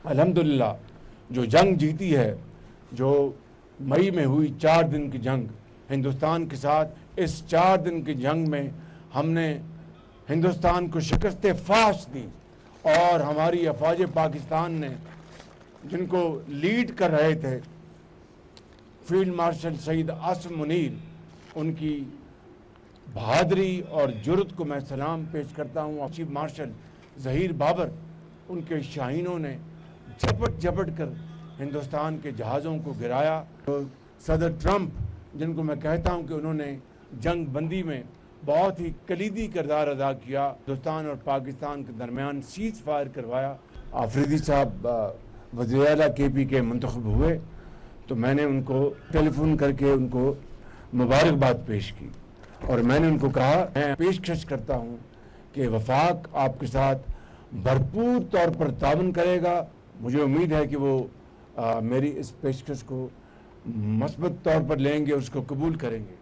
الحمدللہ جو جنگ جیتی ہے، جو مئی میں ہوئی 4 دن کی جنگ ہندوستان کے ساتھ، اس 4 دن کی جنگ میں ہم نے ہندوستان کو شکست فاش دی، اور ہماری افواج پاکستان نے جن کو لیڈ کر رہے تھے فیلڈ مارشل سید عاصم منیر، ان کی بہادری اور جرأت کو میں سلام پیش کرتا ہوں۔ چیف مارشل ظہیر بابر، ان کے شاہینوں نے جھپٹ جھپٹ کر ہندوستان کے جہازوں کو گرایا۔ صدر ٹرمپ، جن کو میں کہتا ہوں کہ انہوں نے جنگ بندی میں بہت ہی کلیدی کردار ادا کیا، ہندوستان اور پاکستان کے درمیان سیز فائر کروایا۔ آفریدی صاحب وزیر اعلیٰ KP کے منتخب ہوئے تو میں نے ان کو ٹیلی فون کر کے ان کو مبارکباد پیش کی، اور میں نے ان کو کہا میں پیشکش کرتا ہوں کہ وفاق آپ کے ساتھ بھرپور طور پر تعاون کرے گا۔ مجھے امید ہے کہ وہ میری اس پیشکش کو مثبت طور پر لیں گے، اس کو قبول کریں گے۔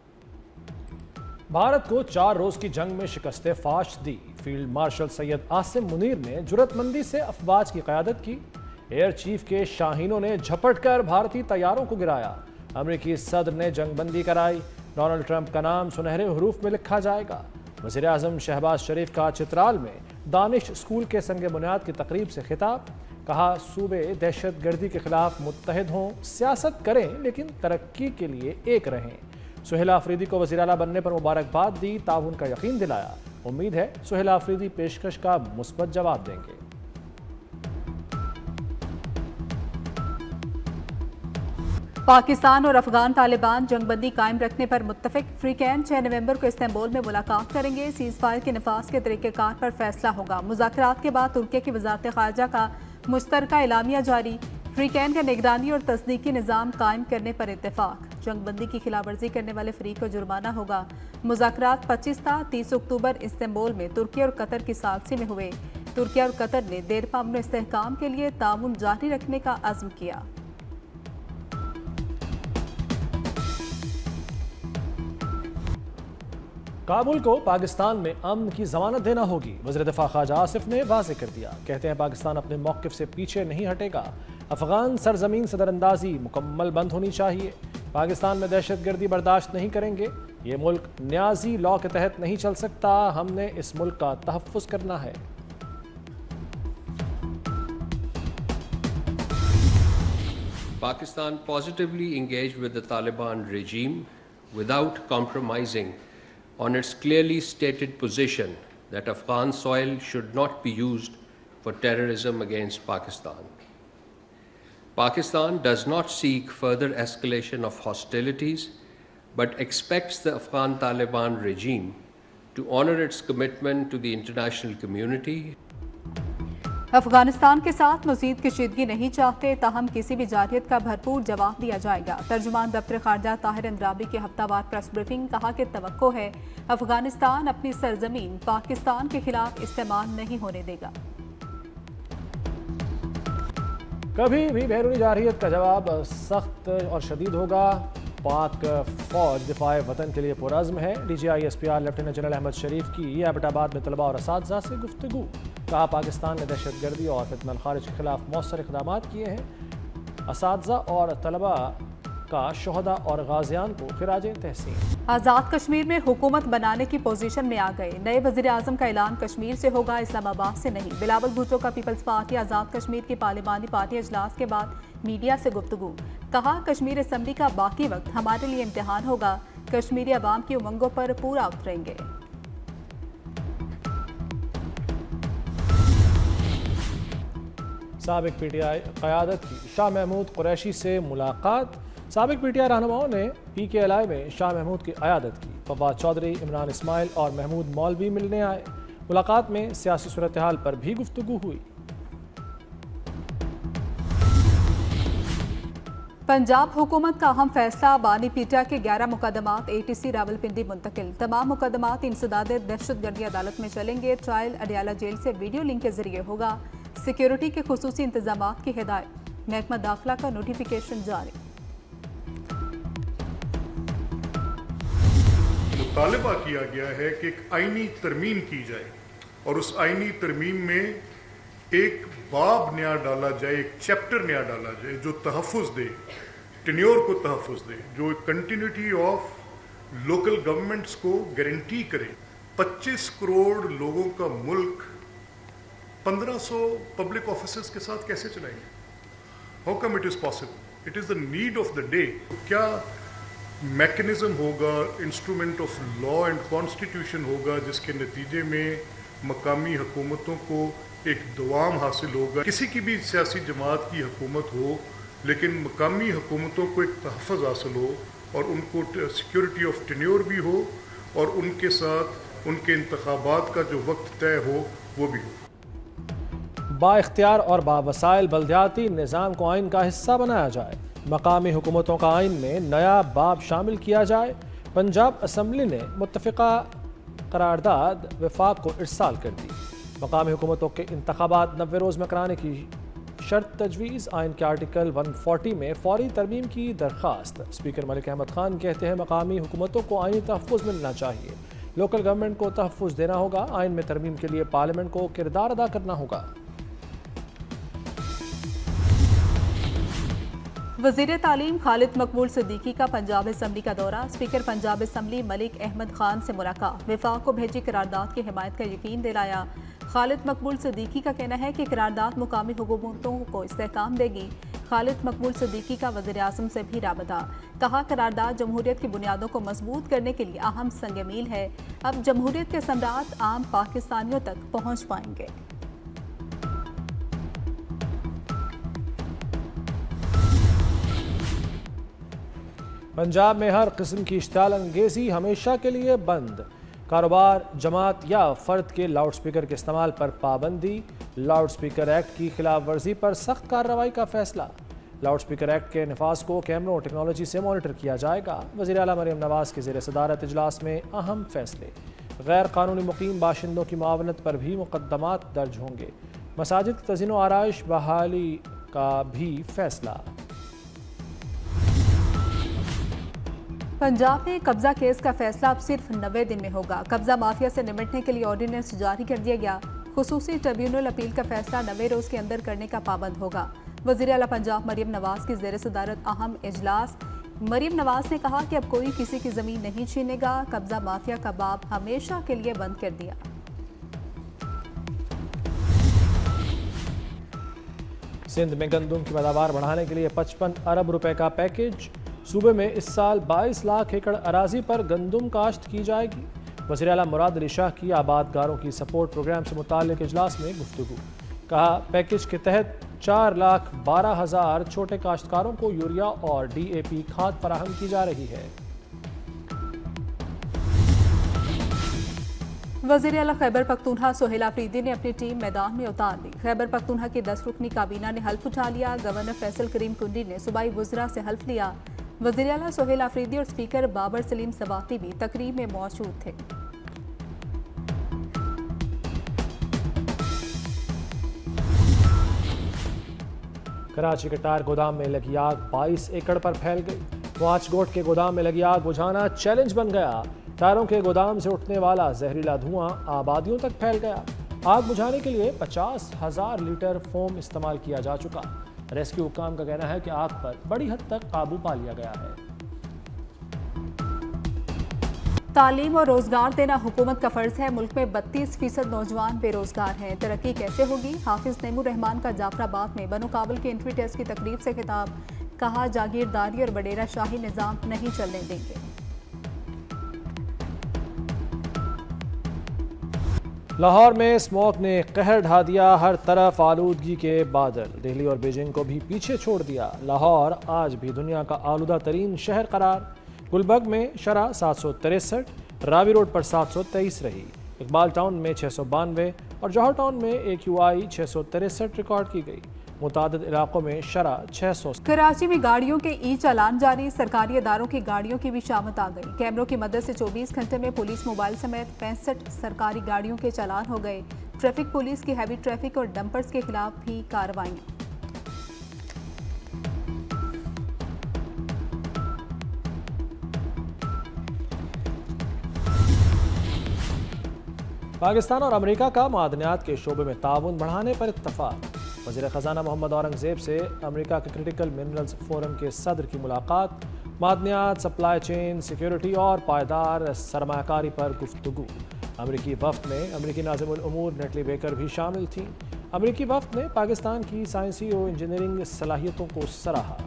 بھارت کو 4 روز کی جنگ میں شکست فاش دی، فیلڈ مارشل سید عاصم منیر نے جرأت مندی سے افواج کی قیادت کی، ایئر چیف کے شاہینوں نے جھپٹ کر بھارتی طیاروں کو گرایا، امریکی صدر نے جنگ بندی کرائی، ڈونلڈ ٹرمپ کا نام سنہرے حروف میں لکھا جائے گا۔ وزیر اعظم شہباز شریف کا چترال میں دانش اسکول کے سنگ بنیاد کی تقریب سے خطاب، کہا صوبے دہشت گردی کے خلاف متحد ہوں، سیاست کریں لیکن ترقی کے لیے ایک رہیں۔ سہیل آفریدی کو وزیر اعلیٰ بننے پر مبارکباد دی، تعاون کا یقین دلایا، امید ہے سہیل آفریدی پیشکش کا مثبت جواب دیں گے۔ پاکستان اور افغان طالبان جنگ بندی قائم رکھنے پر متفق، فریقین 6 نومبر کو استنبول میں ملاقات کریں گے، سیز فائر کے نفاذ کے طریقہ کار پر فیصلہ ہوگا۔ مذاکرات کے بعد ترکی کی وزارت خارجہ کا مشترکہ اعلامیہ جاری، فریقین کا نگرانی اور تصدیقی نظام قائم کرنے پر اتفاق، جنگ بندی کی خلاف ورزی کرنے والے فریق کو جرمانہ ہوگا۔ مذاکرات 25 تا 30 اکتوبر استنبول میں ترکی اور قطر کی ثالثی میں ہوئے، ترکی اور قطر نے دیرپا امن و استحکام کے لیے تعاون جاری رکھنے کا عزم کیا۔ کابل کو پاکستان میں امن کی ضمانت دینا ہوگی، وزیر دفاع خارجہ آصف نے واضح کر دیا، کہتے ہیں پاکستان اپنے موقف سے پیچھے نہیں ہٹے گا، افغان سرزمین صدر اندازی مکمل بند ہونی چاہیے، پاکستان میں دہشت گردی برداشت نہیں کریں گے، یہ ملک نیازی لاء کے تحت نہیں چل سکتا، ہم نے اس ملک کا تحفظ کرنا ہے۔ Pakistan positively engaged with the Taliban regime without compromising on its clearly stated position that Afghan soil should not be used for terrorism against Pakistan. Pakistan does not seek further escalation of hostilities, but expects the Afghan Taliban regime to honor its commitment to the international community. Afghanistan کے ساتھ مزید کشیدگی نہیں چاہتے، تاہم کسی بھی جارحیت کا بھرپور جواب دیا جائے گا۔ ترجمان دفتر خارجہ طاہر اندرابی کی ہفتہ وار پریس بریفنگ، کہا کہ توقع ہے افغانستان اپنی سرزمین پاکستان کے خلاف استعمال نہیں ہونے دے گا۔ کبھی بھی بیرونی جارحیت کا جواب سخت اور شدید ہوگا، پاک فوج دفاع وطن کے لیے پرعزم ہے۔ DGI/SPR لیفٹیننٹ جنرل احمد شریف کی یہ ایبٹ آباد میں طلباء اور اساتذہ سے گفتگو، کہا پاکستان نے دہشت گردی اور فتنہ الخارج کے خلاف مؤثر اقدامات کیے ہیں، اساتذہ اور طلباء کا شہداء اور غازیان کو خراج تحسین۔ آزاد کشمیر میں حکومت بنانے کی پوزیشن میں آ گئے، نئے وزیر اعظم کا اعلان کشمیر سے ہوگا، اسلام آباد سے نہیں۔ بلاول بھٹو کا پیپلز پارٹی آزاد کشمیر کی پارلیمانی پارٹی اجلاس کے بعد میڈیا سے گفتگو، کہا کشمیر اسمبلی کا باقی وقت ہمارے لیے امتحان ہوگا، کشمیری عوام کی امنگوں پر پورا اتریں گے۔ سابق PTI قیادت کی شاہ محمود قریشی سے ملاقات، سابق PTI رہنماؤں نے PKLI میں شاہ محمود کی قیادت کی، فواد چودھری، عمران اسماعیل اور محمود مولوی ملنے آئے، ملاقات میں سیاسی صورتحال پر بھی گفتگو ہوئی۔ پنجاب حکومت کا اہم فیصلہ، بانی پیٹیا کے 11 مقدمات ATC راولپنڈی منتقل، تمام مقدمات انسداد دہشت گردی عدالت میں چلیں گے، ٹرائل اڈیالہ جیل سے ویڈیو لنک کے ذریعے ہوگا، سیکیورٹی کے خصوصی انتظامات کی ہدایت، محکمہ داخلہ کا نوٹیفیکیشن جاری۔ مطالبہ کیا گیا ہے کہ ایک آئینی ترمیم کی جائے اور اس آئینی ترمیم میں ایک باب نیا ڈالا جائے, ایک چیپٹر نیا ڈالا جائے جو تحفظ دے, ٹینیور کو تحفظ دے, جو کنٹینیوٹی آف لوکل گورنمنٹس کو گارنٹی کرے. 25 کروڑ لوگوں کا ملک 1500 پبلک آفیسز کے ساتھ کیسے چلائیں گے؟ How come it is possible? It is the need of the day. کیا میکنزم ہوگا, instrument of law and constitution ہوگا جس کے نتیجے میں مقامی حکومتوں کو ایک دوام حاصل ہوگا؟ کسی کی بھی سیاسی جماعت کی حکومت ہو لیکن مقامی حکومتوں کو ایک تحفظ حاصل ہو اور ان کو سیکیورٹی آف ٹینیور بھی ہو اور ان کے ساتھ ان کے انتخابات کا جو وقت طے ہو وہ بھی ہو. با اختیار اور باوسائل بلدیاتی نظام کو آئین کا حصہ بنایا جائے. مقامی حکومتوں کا آئین میں نیا باب شامل کیا جائے. پنجاب اسمبلی نے متفقہ قرارداد وفاق کو ارسال کر دی. مقامی حکومتوں کے انتخابات 90 روز میں کرانے کی شرط تجویز. آئین کے آرٹیکل 140 میں فوری ترمیم کی درخواست. اسپیکر ملک احمد خان کہتے ہیں مقامی حکومتوں کو آئینی تحفظ ملنا چاہیے. لوکل گورنمنٹ کو تحفظ دینا ہوگا. آئین میں ترمیم کے لیے پارلیمنٹ کو کردار ادا کرنا ہوگا. وزیر تعلیم خالد مقبول صدیقی کا پنجاب اسمبلی کا دورہ. اسپیکر پنجاب اسمبلی ملک احمد خان سے ملاقات. وفاق کو بھیجی قرارداد کی حمایت کا یقین دلایا. خالد مقبول صدیقی کا کہنا ہے کہ قرارداد مقامی حکومتوں کو استحکام دے گی. خالد مقبول صدیقی کا وزیر اعظم سے بھی رابطہ. کہا قرارداد جمہوریت کی بنیادوں کو مضبوط کرنے کے لیے اہم سنگ میل ہے. اب جمہوریت کے ثمرات عام پاکستانیوں تک پہنچ پائیں گے. پنجاب میں ہر قسم کی اشتعال انگیزی ہمیشہ کے لیے بند. کاروبار, جماعت یا فرد کے لاؤڈ سپیکر کے استعمال پر پابندی. لاؤڈ سپیکر ایکٹ کی خلاف ورزی پر سخت کارروائی کا فیصلہ. لاؤڈ سپیکر ایکٹ کے نفاذ کو کیمروں ٹیکنالوجی سے مانیٹر کیا جائے گا. وزیر اعلیٰ مریم نواز کے زیر صدارت اجلاس میں اہم فیصلے. غیر قانونی مقیم باشندوں کی معاونت پر بھی مقدمات درج ہوں گے. مساجد کی تزئین و آرائش بحالی کا بھی فیصلہ. پنجاب میں قبضہ کیس کا فیصلہ اب صرف 90 دن میں ہوگا. قبضہ مافیا سے نمٹنے کے لیے آرڈیننس جاری کر دیا گیا. خصوصی ٹریبیونل اپیل کا فیصلہ 90 روز کے اندر کرنے کا پابند ہوگا. وزیر اعلیٰ پنجاب مریم نواز کی زیر صدارت اہم اجلاس. مریم نواز نے کہا کہ اب کوئی کسی کی زمین نہیں چھینے گا. قبضہ مافیا کا باب ہمیشہ کے لیے بند کر دیا. سندھ میں گندم کی پیداوار بڑھانے کے لیے 55 ارب روپے کا پیکج. صوبے میں اس سال 22 لاکھ ایکڑ اراضی پر گندم کاشت کی جائے گی. وزیر اعلیٰ مراد علی شاہ کی آبادگاروں کی سپورٹ پروگرام سے متعلق اجلاس میں گفتگو. کہا پیکج کے تحت 4,12,000 چھوٹے کاشتکاروں کو یوریا اور ڈی اے پی کھاد فراہم کی جا رہی ہے. وزیر اعلیٰ خیبر پختونخوا سہیل آفریدی نے اپنی ٹیم میدان میں اتار لی. خیبر پختونخوا کی 10 رکنی کابینہ نے حلف اٹھا لیا. گورنر فیصل کریم کنڈی نے صوبائی وزراء سے حلف لیا. وزیر اعلیٰ سہیل آفریدی اور اسپیکر بابر سلیم سواتی بھی تقریب میں موجود تھے. کراچی کے ٹائر گودام میں لگی آگ 22 ایکڑ پر پھیل گئی. واچ گوٹ کے گودام میں لگی آگ بجھانا چیلنج بن گیا. ٹائروں کے گودام سے اٹھنے والا زہریلا دھواں آبادیوں تک پھیل گیا. آگ بجھانے کے لیے 50,000 لیٹر فوم استعمال کیا جا چکا. ریسکیو حکام کا کہنا ہے کہ آگ پر بڑی حد تک قابو پا لیا گیا ہے. تعلیم اور روزگار دینا حکومت کا فرض ہے. ملک میں 32% نوجوان بے روزگار ہیں. ترقی کیسے ہوگی؟ حافظ نیمو رحمان کا جعفر آباد میں بنو قابل کے انٹری ٹیسٹ کی تقریب سے خطاب. کہا جاگیرداری اور وڈیرا شاہی نظام نہیں چلنے دیں گے. لاہور میں اسموگ نے قہر ڈھا دیا. ہر طرف آلودگی کے بادل. دہلی اور بیجنگ کو بھی پیچھے چھوڑ دیا. لاہور آج بھی دنیا کا آلودہ ترین شہر قرار. گلبرگ میں شرح 763, راوی روڈ پر 723 رہی. اقبال ٹاؤن میں 692 اور جوہر ٹاؤن میں AQI 663 ریکارڈ کی گئی. متعدد علاقوں میں شرح 600. کراچی میں گاڑیوں کے ای چالان جاری. سرکاری اداروں کی گاڑیوں کی بھی شامت آ گئی. کیمروں کی مدد سے 24 گھنٹے میں پولیس موبائل سمیت 65 سرکاری گاڑیوں کے چالان ہو گئے. ٹریفک پولیس کی ہیوی ٹریفک اور ڈمپرز کے خلاف بھی کارروائیاں. پاکستان اور امریکہ کا معدنیات کے شعبے میں تعاون بڑھانے پر اتفاق۔ وزیر خزانہ محمد اورنگزیب سے امریکہ کے کرٹیکل منرلز فورم کے صدر کی ملاقات۔ معدنیات، سپلائی چین سیکیورٹی اور پائیدار سرمایہ کاری پر گفتگو۔ امریکی وفد میں امریکی ناظم الامور نیٹلی بیکر بھی شامل تھیں۔ امریکی وفد نے پاکستان کی سائنسی و انجینئرنگ صلاحیتوں کو سراہا۔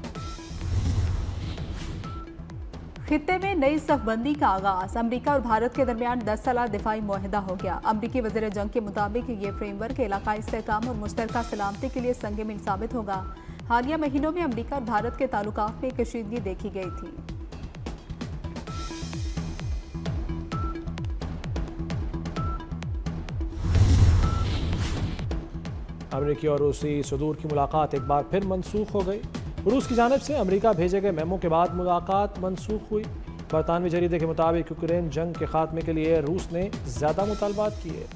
خطے میں نئی صف بندی کا آغاز۔ امریکہ اور بھارت کے درمیان 10 سالہ دفاعی معاہدہ ہو گیا۔ امریکی وزیر جنگ کے مطابق یہ فریم ورک علاقائی استحکام اور مشترکہ سلامتی کے لیے سنگ میل ثابت ہوگا۔ حالیہ مہینوں میں امریکہ اور بھارت کے تعلقات میں کشیدگی دیکھی گئی تھی۔ امریکی اور روسی صدور کی ملاقات ایک بار پھر منسوخ ہو گئی۔ روس کی جانب سے امریکہ بھیجے گئے میمو کے بعد ملاقات منسوخ ہوئی۔ برطانوی جریدے کے مطابق یوکرین جنگ کے خاتمے کے لیے روس نے زیادہ مطالبات کیے۔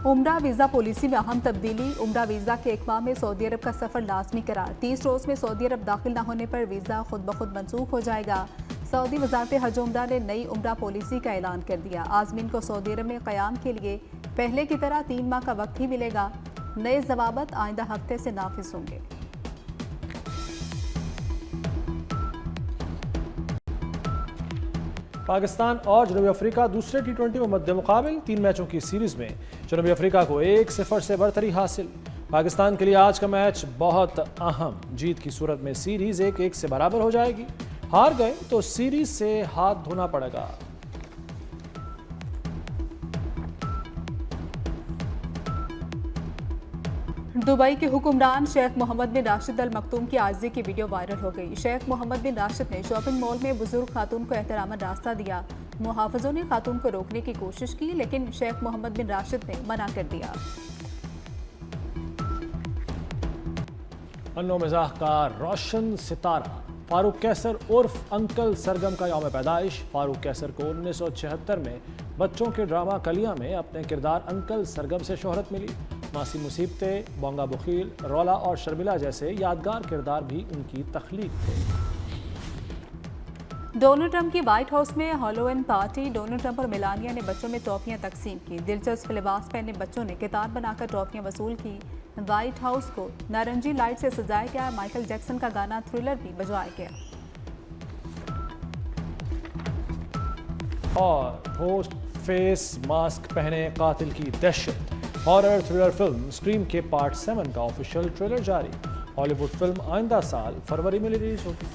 عمرہ ویزا پالیسی میں اہم تبدیلی۔ عمرہ ویزا کے ایک ماہ میں سعودی عرب کا سفر لازمی قرار۔ 30 روز میں سعودی عرب داخل نہ ہونے پر ویزا خود بخود منسوخ ہو جائے گا۔ سعودی وزارت حج و عمرہ نے نئی عمرہ پالیسی کا اعلان کر دیا۔ عازمین کو سعودی عرب میں قیام کے لیے پہلے کی طرح 3 ماہ کا وقت ہی ملے گا۔ نئے ضوابط آئندہ ہفتے سے نافذ ہوں گے۔ پاکستان اور جنوبی افریقہ دوسرے T20 میں مد مقابل 3 میچوں کی سیریز میں جنوبی افریقہ کو 1-0 سے برتری حاصل۔ پاکستان کے لیے آج کا میچ بہت اہم۔ جیت کی صورت میں سیریز 1-1 سے برابر ہو جائے گی۔ ہار گئے تو سیریز سے ہاتھ دھونا پڑے گا۔ دبئی کے حکمران شیخ محمد بن راشد ال مکتوم کی عاجزی کی ویڈیو وائرل ہو گئی۔ شیخ محمد بن راشد نے شاپنگ مال میں بزرگ خاتون کو احتراماً راستہ دیا۔ محافظوں نے خاتون کو روکنے کی کوشش کی لیکن شیخ محمد بن راشد نے منع کر دیا۔ فن و مزاح کا روشن ستارہ فاروق قیصر عرف انکل سرگم کا یوم پیدائش۔ فاروق قیصر کو 1976 میں بچوں کے ڈرامہ کلیاں میں اپنے کردار انکل سرگم سے شہرت ملی۔ ماسی مصیبتیں، بونگا بخیل، رولا اور شرمیلا جیسے یادگار کردار بھی ان کی تخلیق تھے۔ ڈونلڈ ٹرمپ کی وائٹ ہاؤس میں ہالووین پارٹی۔ ڈونلڈ ٹرمپ اور میلانیا نے بچوں میں ٹرافیاں تقسیم کی۔ دلچسپ لباس پہنے بچوں نے کتار بنا کر ٹرافیاں وصول کی۔ وائٹ ہاؤس کو نارنجی لائٹ سے سجایا گیا۔ مائیکل جیکسن کا گانا تھرلر بھی بجوایا گیا۔ اور پوسٹ فیس ماسک پہنے قاتل کی دہشت۔ ہارر تھرلر فلم اسکریم کے پارٹ 7 کا آفیشیل ٹریلر جاری۔ ہالی ووڈ فلم آئندہ سال فروری میں ریلیز ہوگی۔